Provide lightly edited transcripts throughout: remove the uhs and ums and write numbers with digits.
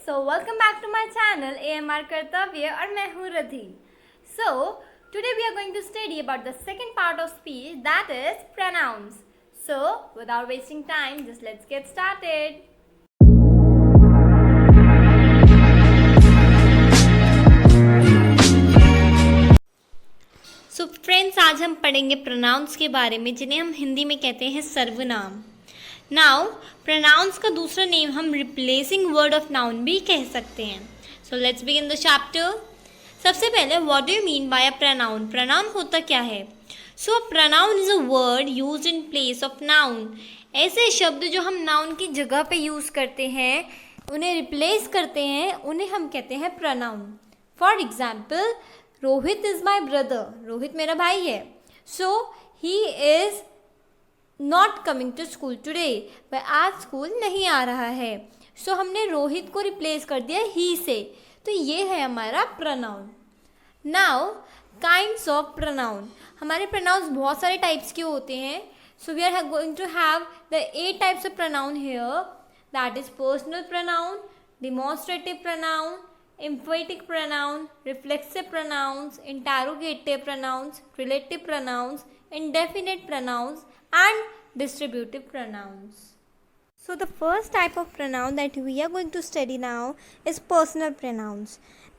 So welcome back to my channel AMR कर्तव्य और मैं हूँ रधि. So today we are going to study about the second part of speech, that is pronouns. So without wasting time, just let's get started. So friends, आज हम पढ़ेंगे pronouns के बारे में जिन्हें हम हिंदी में कहते हैं सर्वनाम. नाउ प्रोनाउंस का दूसरा नेम हम रिप्लेसिंग वर्ड ऑफ नाउन भी कह सकते हैं. So let's begin the chapter. सबसे पहले what do you mean by a pronoun. Pronoun होता क्या है? So pronoun is a word used in place of noun. ऐसे शब्द जो हम नाउन की जगह पे यूज़ करते हैं, उन्हें रिप्लेस करते हैं, उन्हें हम कहते हैं pronoun. For example, Rohit is my brother. Rohit मेरा भाई है. So he is not coming to school today. वह आज स्कूल नहीं आ रहा है. सो हमने रोहित को रिप्लेस कर दिया ही से. तो ये है हमारा pronoun. Now kinds of pronoun. हमारे प्रोनाउंस बहुत सारे टाइप्स के होते हैं. So we are going to have the 8 types of pronoun here. That is personal pronoun, demonstrative pronoun, emphatic pronoun, reflexive pronouns, interrogative pronouns, relative pronouns, indefinite pronouns, and distributive pronouns. So the first type of pronoun that we are going to study now is personal pronouns.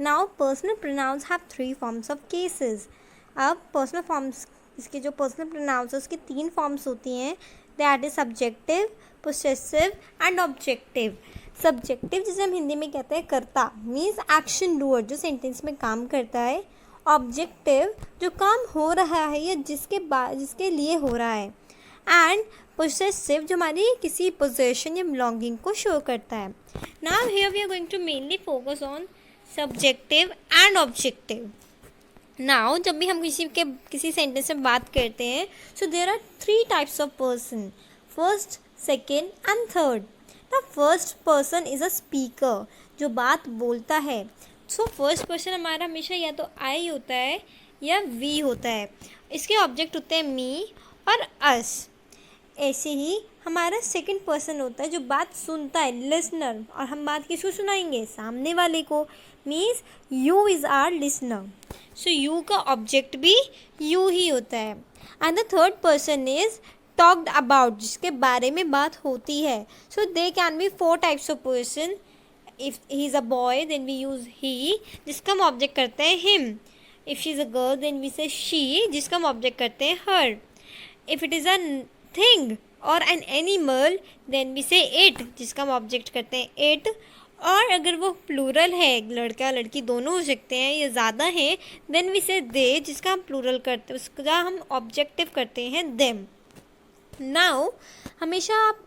Now personal pronouns have 3 forms of cases. अब personal forms, इसके जो personal pronouns है उसकी 3 forms होती हैं. That is subjective, possessive and objective. Subjective जिसे हम हिंदी में कहते हैं कर्ता, मीन्स एक्शन डूअर, जो सेंटेंस में काम करता है. ऑब्जेक्टिव जो काम हो रहा है या जिसके लिए हो रहा है. एंड पोसेसिव जो हमारी किसी पोजेशन या बिलोंगिंग को शो करता है. Now here we are going to mainly focus on subjective and objective. Now जब भी हम किसी सेंटेंस में बात करते हैं, so there are 3 types of person. First, second and third. The first person is a speaker, जो बात बोलता है. सो फर्स्ट पर्सन हमारा हमेशा या तो आई होता है या वी होता है. इसके ऑब्जेक्ट होते हैं मी और अस. ऐसे ही हमारा सेकंड पर्सन होता है जो बात सुनता है, लिसनर. और हम बात किसको सुनाएंगे? सामने वाले को. Means you is our listener. So you का ऑब्जेक्ट भी यू ही होता है. And the third person is talked about, जिसके बारे में बात होती है. So there can be 4 types of person. If he is a boy then we use he, जिसका हम ऑब्जेक्ट करते हैं him. If she is a girl then we say she, जिसका हम ऑब्जेक्ट करते हैं her. If it is a thing और an animal then we से इट, जिसका हम ऑब्जेक्ट करते हैं इट. और अगर वो प्लूरल है, लड़का लड़की दोनों हो सकते हैं या ज़्यादा हैं, देन वी से दे, जिसका हम प्लूरल करते हैं, उसका हम ऑब्जेक्टिव करते हैं देम. नाउ हमेशा आप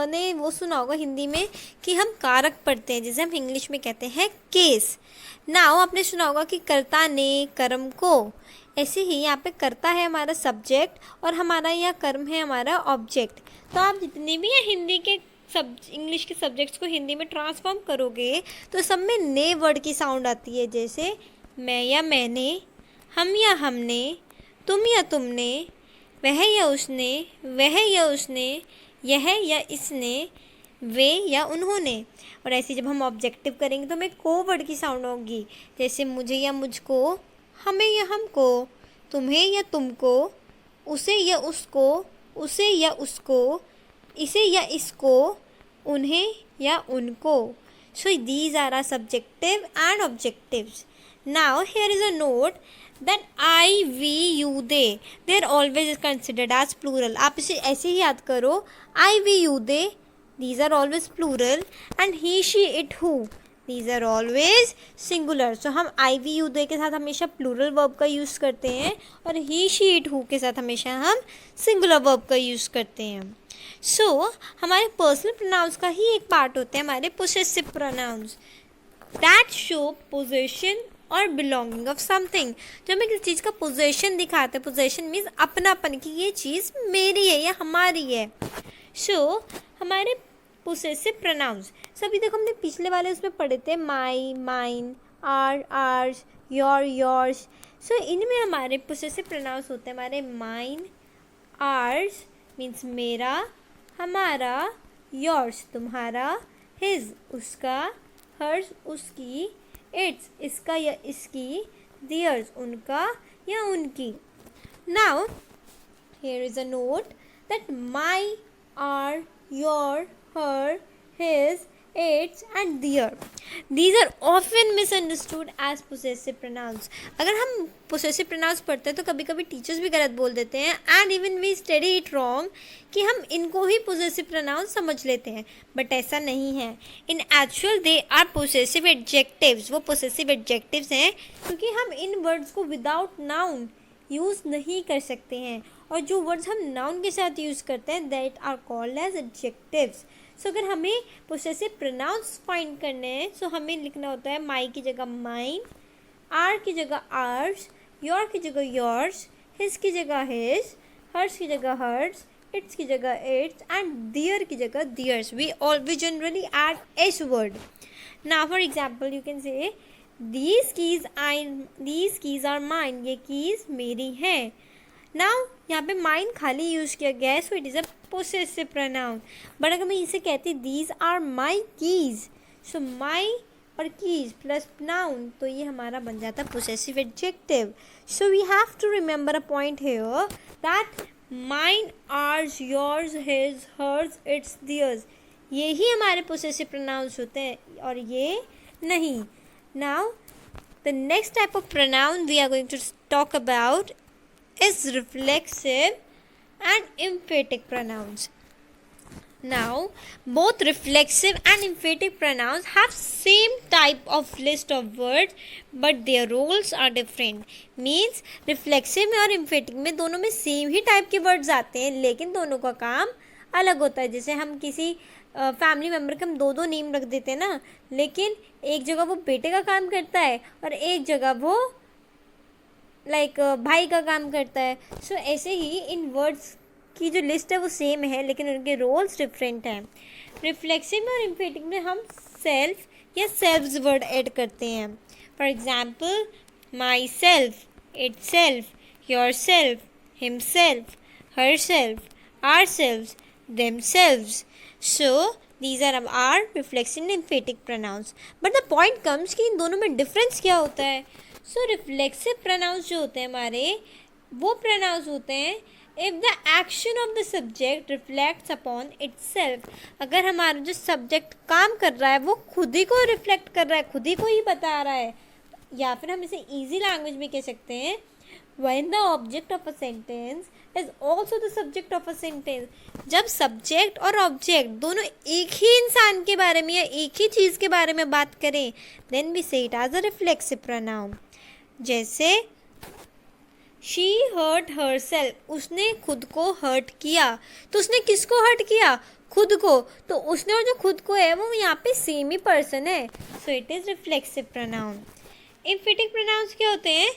ने वो सुना होगा हिंदी में कि हम कारक पढ़ते हैं, जिसे हम इंग्लिश में कहते हैं केस. नाउ आपने सुना होगा कि कर्ता ने, कर्म को. ऐसे ही यहाँ पे कर्ता है हमारा सब्जेक्ट और हमारा यहाँ कर्म है हमारा ऑब्जेक्ट. तो आप जितने भी हिंदी के इंग्लिश के सब्जेक्ट्स को हिंदी में ट्रांसफॉर्म करोगे तो सब में ने वर्ड की साउंड आती है. जैसे मैं या मैंने, हम या हमने, तुम या तुमने, वह या उसने, वह या उसने, यह या इसने, वे या उन्होंने. और ऐसे जब हम ऑब्जेक्टिव करेंगे तो हमें को वर्ड की साउंड होगी. जैसे मुझे या मुझको, हमें या हमको, तुम्हें या तुमको, उसे या उसको, उसे या उसको, इसे या इसको, उन्हें या उनको. So these are are subjective and objectives. Now here is a note that I, we, you, they are always considered as plural. आप इसे ऐसे ही याद करो. I, we, you, they, these are always plural. And he, she, it, who, these are always singular. So हम I, we, you, they के साथ हमेशा plural verb का यूज़ करते हैं और he, she, it, who के साथ हमेशा हम singular verb का यूज़ करते हैं. So हमारे personal pronouns का ही एक पार्ट होते हैं हमारे possessive pronouns that show possession और बिलोंगिंग ऑफ समथिंग. जो हमें किसी चीज़ का पोजेशन दिखाते हैं. पोजेशन मीन्स अपनापन, की ये चीज़ मेरी है या हमारी है. सो हमारे पोसेसिव प्रोनाउंस सभी तक हमने पिछले वाले उसमें पढ़े थे. My, mine, our, ours, your, yours. So इनमें हमारे पोसेसिव प्रोनाउंस होते हैं हमारे माइन, आर्स मीन्स मेरा, हमारा, योर्स तुम्हारा, हिज उसका, हर्ष उसकी, इट्स इसका या इसकी, देयर्स उनका या उनकी. Now here is a note that my, our, your, her, his, its and their. These are often misunderstood as possessive pronouns. अगर हम possessive pronouns पढ़ते हैं तो कभी कभी टीचर्स भी गलत बोल देते हैं and even we study it wrong कि हम इनको ही possessive pronouns समझ लेते हैं, बट ऐसा नहीं है. In actual they are possessive adjectives. वो possessive adjectives हैं क्योंकि हम इन words को without noun यूज़ नहीं कर सकते हैं, और जो वर्ड्स हम नाउन के साथ यूज़ करते हैं that are called as adjectives. So अगर हमें पोसेसिव प्रोनाउंस फाइंड करने हैं सो हमें लिखना होता है माई की जगह माइन, आर की जगह आर्स, योर की जगह योर्स, हिज की जगह हिज, हर्स की जगह हर्स, इट्स की जगह इट्स एंड दियर की जगह theirs. We generally add S word. Now for example you can say These keys are mine. ये keys मेरी हैं. Now यहाँ पे mine खाली यूज़ किया गया है, so it is a possessive pronoun. But अगर मैं इसे कहती these are my keys, so my और keys plus noun, तो ये हमारा बन जाता possessive adjective. So we have to remember a point here that mine, ours, yours, his, hers, its, theirs. ये ही हमारे possessive pronouns होते हैं और ये नहीं. Now, the next type of pronoun we are going to talk about is reflexive and emphatic pronouns. Now, both reflexive and emphatic pronouns have same type of list of words, but their roles are different. Means reflexive में और emphatic में दोनों में same ही type के words आते हैं, लेकिन दोनों का काम अलग होता है. जैसे हम किसी फैमिली मेम्बर के हम दो नेम रख देते हैं ना, लेकिन एक जगह वो बेटे का काम करता है और एक जगह वो भाई का काम करता है. सो ऐसे ही इन वर्ड्स की जो लिस्ट है वो सेम है, लेकिन उनके रोल्स डिफरेंट हैं. रिफ्लेक्सिव में और एम्फेटिक में हम सेल्फ या सेल्फ्स वर्ड ऐड करते हैं. For example myself, itself, yourself, himself, herself, ourself, themselves. So these are our reflexive and emphatic pronouns. But the point comes कि इन दोनों में difference क्या होता है. So reflexive pronouns जो होते हैं हमारे, वो pronouns होते हैं if the action of the subject reflects upon itself. अगर हमारा जो subject काम कर रहा है वो खुद ही को reflect कर रहा है, खुद ही को ही बता रहा है, या फिर हम इसे easy language में कह सकते हैं when the object of a sentence is also the subject of a sentence. जब subject और object दोनों एक ही इंसान के बारे में या एक ही चीज़ के बारे में बात करें then we say it as a reflexive pronoun. जैसे she hurt herself, उसने खुद को hurt किया. तो उसने किसको hurt किया? खुद को. तो उसने और जो खुद को है वो यहाँ पे सेम ही पर्सन है. So it is reflexive pronoun. Emphatic pronouns क्या होते हैं?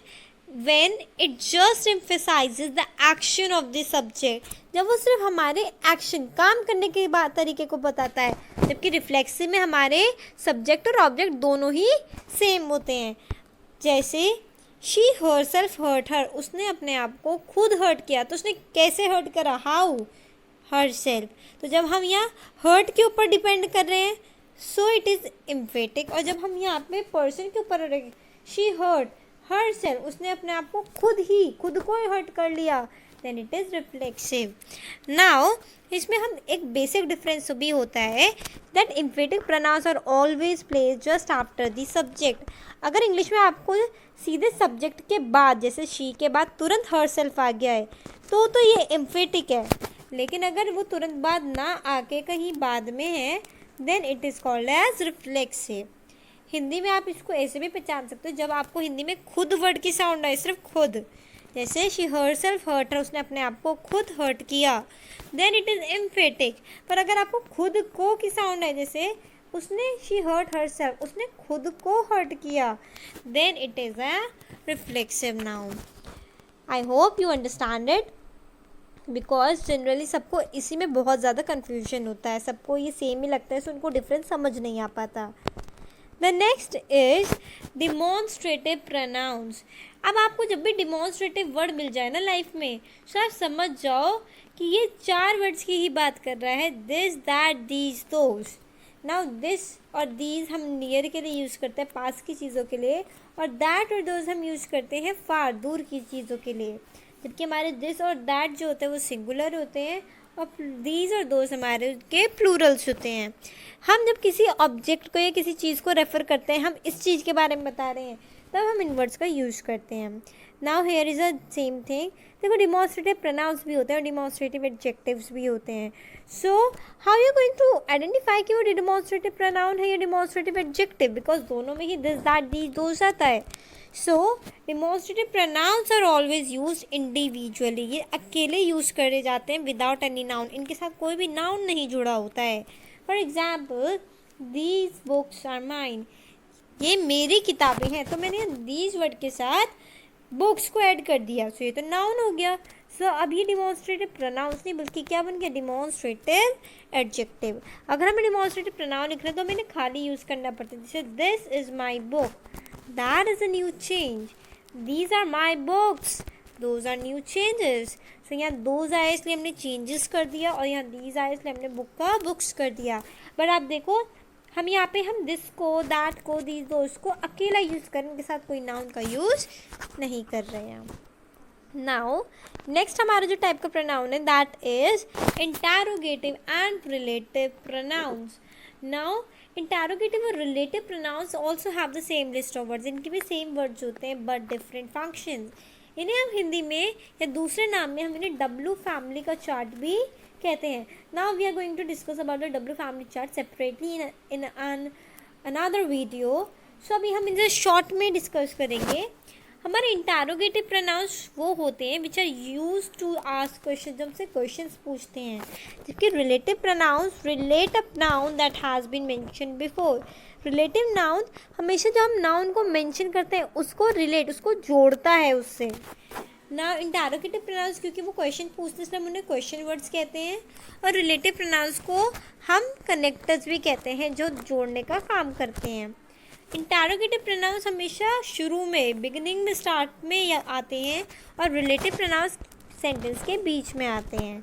When it just emphasizes the action of the subject. जब वो सिर्फ हमारे एक्शन, काम करने के तरीके को बताता है, जबकि रिफ्लेक्सिव में हमारे सब्जेक्ट और ऑब्जेक्ट दोनों ही सेम होते हैं. जैसे शी herself hurt her, उसने अपने आप को खुद हर्ट किया. तो उसने कैसे हर्ट करा? हाउ? herself. तो जब हम यहाँ हर्ट के ऊपर डिपेंड कर रहे हैं सो इट इज़ एम्फेटिक. और जब हम यहाँ पे पर्सन के ऊपर शी हर्ट herself, उसने अपने आप को खुद को हर्ट कर लिया, then it is reflexive. Now इसमें हम एक बेसिक डिफरेंस भी होता है that emphatic pronouns are always placed just after the subject. अगर इंग्लिश में आपको सीधे सब्जेक्ट के बाद, जैसे she के बाद तुरंत herself आ गया है तो ये emphatic है, लेकिन अगर वो तुरंत बाद ना आके कहीं बाद में है then it is called as reflexive. Hindi में आप इसको ऐसे भी पहचान सकते हो, जब आपको हिंदी में खुद वर्ड की साउंड आए, सिर्फ खुद, जैसे शी herself hurt her, उसने अपने आप को खुद हर्ट किया, देन इट इज़ एम्फेटिक. पर अगर आपको खुद को की साउंड है, जैसे उसने शी hurt herself, उसने खुद को हर्ट किया, then it is a reflexive noun. I hope you understand it, because generally सबको इसी में बहुत ज़्यादा कन्फ्यूजन होता है, सबको ये सेम ही लगता है, सो उनको डिफरेंस समझ नहीं आ पाता. The next is demonstrative pronouns. अब आपको जब भी demonstrative word मिल जाए ना लाइफ में, तो आप समझ जाओ कि ये 4 वर्ड्स की ही बात कर रहा है. This, that, these, those. Now this और दीज हम नियर के लिए यूज़ करते हैं, पास की चीज़ों के लिए, और दैट और दोज हम यूज़ करते हैं फार, दूर की चीज़ों के लिए। जबकि हमारे दिस और दैट जो होते हैं वो सिंगुलर होते हैं, और दीज और दोज हमारे के प्लूरल्स होते हैं। हम जब किसी ऑब्जेक्ट को या किसी चीज़ को रेफ़र करते हैं, हम इस चीज़ के बारे में बता रहे हैं, तब हम इन वर्ड्स का यूज़ करते हैं। Now here is a same thing. देखो डिमॉन्स्ट्रेटिव प्रोनाउंस भी होते हैं और डिमॉन्स्ट्रेटिव एडजेक्टिव्स भी होते हैं। So how you going to identify कि वो डिमॉन्स्ट्रेटिव प्रोनाउन है या डिमॉन्स्ट्रेटिव एडजेक्टिव, बिकॉज दोनों में ही दिस दैट दीज दोज आता है। So demonstrative pronouns are always use individually, ये अकेले यूज़ करे जाते हैं विदाउट एनी नाउन, इनके साथ कोई भी नाउन नहीं जुड़ा होता है। For example these books are mine, ये मेरी किताबें हैं, तो मैंने दीज वर्ड के साथ बुक्स को ऐड कर दिया, सो ये तो नाउन हो गया। सो अब ये डिमॉन्स्ट्रेटिव प्रोनाउंस नहीं बल्कि क्या बन गया, डिमॉन्स्ट्रेटिव एडजेक्टिव। अगर हमें डिमॉन्स्ट्रेटिव प्रोनाउन लिखना है तो हमें खाली यूज़ करना पड़ता है, जैसे this is my book, that is a new change, these are my books, those are new changes. So यहाँ दोज आए इसलिए हमने चेंजेस कर दिया, और यहाँ दीज आए इसलिए हमने बुक का बुक्स कर दिया। बट आप देखो हम यहाँ पे हम दिस को, दैट को, दीज दोज को अकेला यूज़ करें, उनके साथ कोई नाउन का यूज़ नहीं कर रहे हैं। नाउ नेक्स्ट हमारा जो टाइप का प्रोनाउन है that is interrogative and relative pronouns. Now interrogative और relative pronouns also have the same list of words, इनके भी सेम वर्ड्स होते हैं बट डिफरेंट फंक्शंस। इन्हें हम हिंदी में या दूसरे नाम में हम इन्हें डब्ल्यू फैमिली का चार्ट भी कहते हैं। Now we are going to discuss about the W family chart separately in another video. So अभी हम इनसे शॉर्ट में डिस्कस करेंगे। हमारे इंटरोगेटिव प्रोनाउंस वो होते हैं which are use to ask question, जब से क्वेश्चंस पूछते हैं, जबकि relative pronouns relate a noun that has been mention before. Relative noun हमेशा जो हम नाउन को मेंशन करते हैं उसको रिलेट, उसको जोड़ता है उससे। ना इंटरोगेटिव प्रोनाउंस क्योंकि वो क्वेश्चन पूछते हैं इसलिए हम उन्हें क्वेश्चन वर्ड्स कहते हैं, और रिलेटिव प्रोनाउंस को हम कनेक्टर्स भी कहते हैं जो जोड़ने का काम करते हैं। इंटरोगेटिव प्रोनाउंस हमेशा शुरू में, बिगिनिंग में, स्टार्ट में आते हैं, और रिलेटिव प्रोनाउंस सेंटेंस के बीच में आते हैं।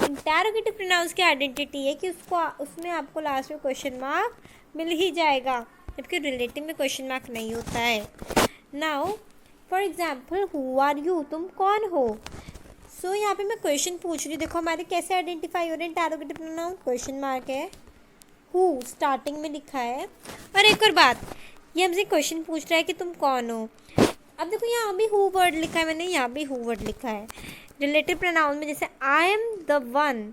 इंटरोगेटिव प्रोनाउंस की आइडेंटिटी है कि उसमें आपको लास्ट में क्वेश्चन मार्क मिल ही जाएगा, जबकि रिलेटिव में क्वेश्चन मार्क नहीं होता है। Now for example who are you, तुम कौन हो। सो यहाँ पे मैं क्वेश्चन पूछ रही हूँ, देखो हमारे कैसे आइडेंटिफाई हो रहे हैं इंटरोगेटिव प्रोनाउन, क्वेश्चन मार्क है, हु स्टार्टिंग में लिखा है। और एक और बात, ये हमसे क्वेश्चन पूछ रहा है कि तुम कौन हो। अब देखो यहाँ भी हु वर्ड लिखा है, मैंने यहाँ भी हु वर्ड लिखा है। रिलेटिव प्रोनाउन में जैसे आई एम द वन,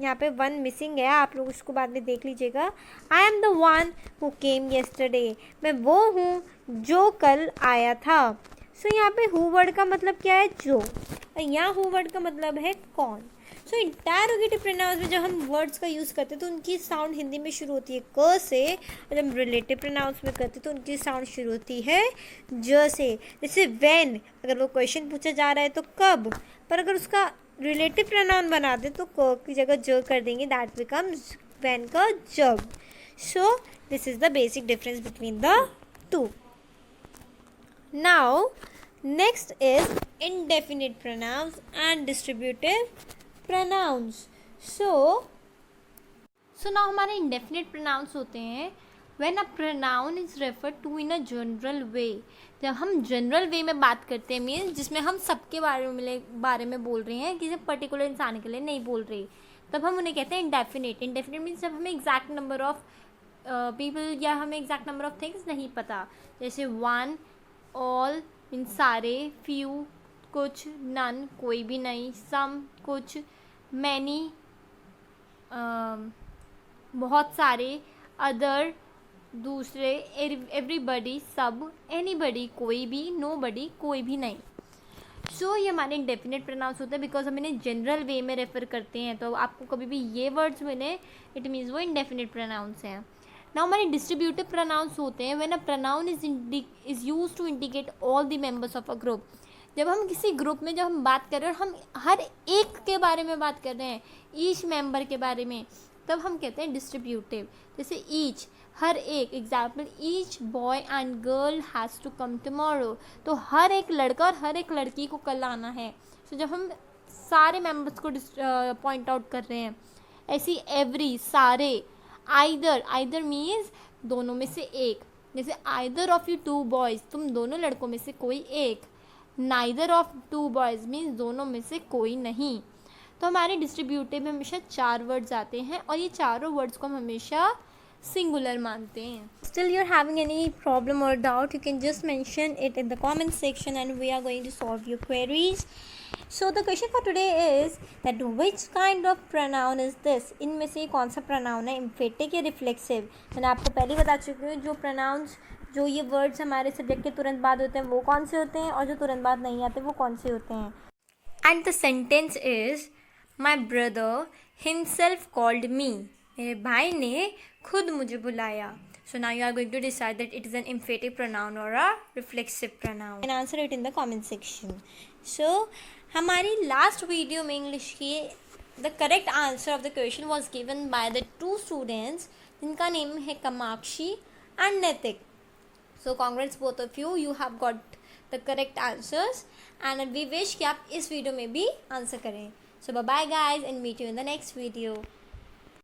यहाँ पे वन मिसिंग है, आप लोग उसको बाद में देख लीजिएगा। I am the one who came yesterday, मैं वो हूँ जो कल आया था। सो यहाँ पे हु वर्ड का मतलब क्या है, जो, और यहाँ हु वर्ड का मतलब है कौन। सो इंटरोगेटिव प्रोनाउंस में जब हम वर्ड्स का यूज़ करते हैं तो उनकी साउंड हिंदी में शुरू होती है क से, और जब रिलेटिव प्रोनाउंस में करते हैं तो उनकी साउंड शुरू होती है ज से। जैसे व्हेन, अगर वो क्वेश्चन पूछा जा रहा है तो कब, पर अगर उसका रिलेटिव प्रोनाउन बना दें तो क की जगह ज कर देंगे, दैट बिकम्स व्हेन का जब। So this is the basic difference between the two. Now next is indefinite pronouns and distributive pronouns. So now हमारे indefinite pronouns होते हैं when a pronoun is referred to in a general way. जब हम general वे में बात करते हैं, means जिसमें हम सबके बारे में बोल रहे हैं, किसी पर्टिकुलर इंसान के लिए नहीं बोल रहे, तब हम उन्हें कहते हैं इंडेफिनिट। इंडेफिनिट मीन्स जब हमें एग्जैक्ट नंबर ऑफ पीपल या हमें एग्जैक्ट नंबर ऑफ थिंग्स नहीं पता, जैसे वन, ऑल मीन सारे, फ्यू कुछ, नन कोई भी नहीं, सम कुछ, मैनी बहुत सारे, अदर दूसरे, एवरीबडी सब, एनीबडी कोई भी, नोबडी कोई भी नहीं। सो ये हमारे इंडेफिनिट प्रोनाउंस होता है बिकॉज हम इन्हें जनरल वे में रेफर करते हैं, तो आपको कभी भी ये वर्ड्स मिले इट मीन्स वो इंडेफिनिट प्रोनाउंस हैं। नाउ हमारे डिस्ट्रीब्यूटिव प्रोनाउंस होते हैं when a pronoun is used to indicate all the members of a group. जब हम किसी ग्रुप में जब हम बात कर रहे हैं और हम हर एक के बारे में बात कर रहे हैं, ईच मेंबर के बारे में, तब हम कहते हैं डिस्ट्रीब्यूटिव। जैसे ईच, हर एक, example each boy and girl has to come tomorrow, तो हर एक लड़का और हर एक लड़की को कल आना है। तो जब हम सारे मेंबर्स को पॉइंट आउट कर रहे हैं, ऐसी एवरी, सारे, आइदर मीन्स दोनों में से एक, जैसे either of you two boys, तुम दोनों लड़कों में से कोई एक। Neither of two boys means दोनों में से कोई नहीं। तो हमारे डिस्ट्रीब्यूटिव में हमेशा 4 वर्ड्स आते हैं और ये चारों वर्ड्स को हम हमेशा सिंगुलर मानते हैं। Still you're having any problem or doubt, you can just mention it in the comment section and we are going to solve your queries. So the question for today is that which kind of pronoun is this? इनमें से कौन सा pronoun है, emphatic या reflexive? मैंने आपको पहले बता चुकी हूँ जो pronouns, जो ये words हमारे subject के तुरंत बाद होते हैं वो कौन से होते हैं और जो तुरंत बाद नहीं आते वो कौन से होते हैं। And the sentence is My brother himself called me. मेरे भाई ने खुद मुझे बुलाया. So now you are going to decide that it is an emphatic pronoun or a reflexive pronoun. And answer it in the comment section. So हमारी last video में English की the correct answer of the question was given by the 2 students जिनका name है Kamakshi and Nitik. So congrats both of you. You have got the correct answers and we wish कि आप इस video में भी answer करें. So bye bye guys and meet you in the next video.